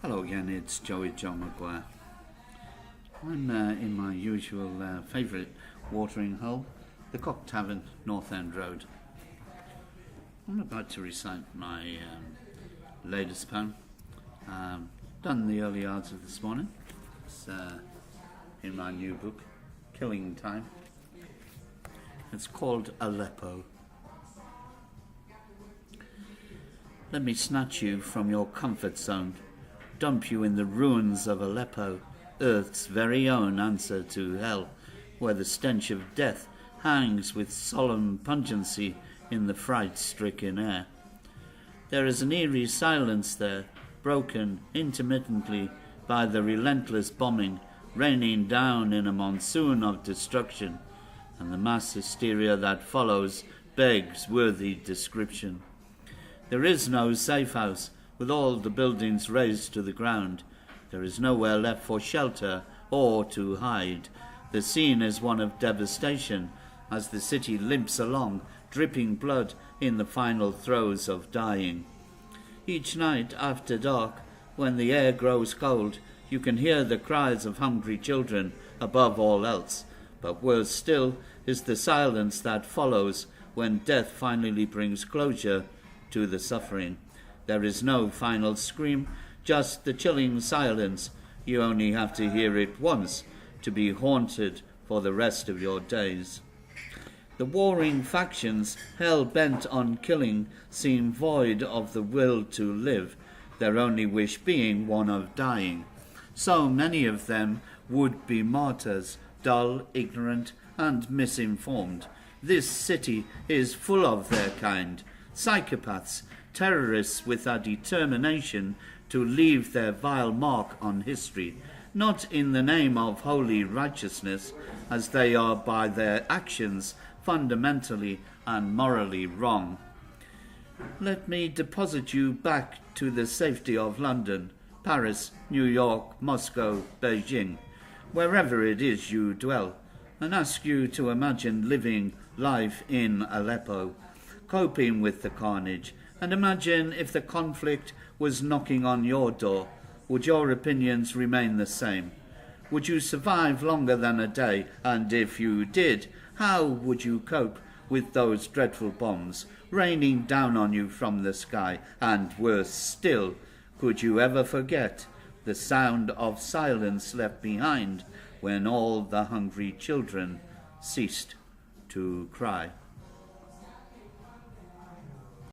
Hello again, it's Joey John Maguire. I'm in my usual favourite watering hole, the Cock Tavern, North End Road. I'm about to recite my latest poem. Done the early hours of this morning. It's in my new book, Killing Time. It's called Aleppo. Let me snatch you from your comfort zone, dump you in the ruins of Aleppo, Earth's very own answer to hell, where the stench of death hangs with solemn pungency in the fright-stricken air. There is an eerie silence there, broken intermittently by the relentless bombing raining down in a monsoon of destruction, and the mass hysteria that follows begs worthy description. There is no safe house, with all the buildings razed to the ground. There is nowhere left for shelter or to hide. The scene is one of devastation as the city limps along, dripping blood in the final throes of dying. Each night after dark, when the air grows cold, you can hear the cries of hungry children above all else. But worse still is the silence that follows when death finally brings closure to the suffering. There is no final scream, just the chilling silence. You only have to hear it once to be haunted for the rest of your days. The warring factions, hell-bent on killing, seem void of the will to live, their only wish being one of dying. So many of them would be martyrs, dull, ignorant, and misinformed. This city is full of their kind, psychopaths, terrorists with a determination to leave their vile mark on history, not in the name of holy righteousness, as they are by their actions fundamentally and morally wrong. Let me deposit you back to the safety of London, Paris, New York, Moscow, Beijing, wherever it is you dwell, and ask you to imagine living life in Aleppo, coping with the carnage, and imagine if the conflict was knocking on your door, would your opinions remain the same? Would you survive longer than a day? And if you did, how would you cope with those dreadful bombs raining down on you from the sky? And worse still, could you ever forget the sound of silence left behind when all the hungry children ceased to cry?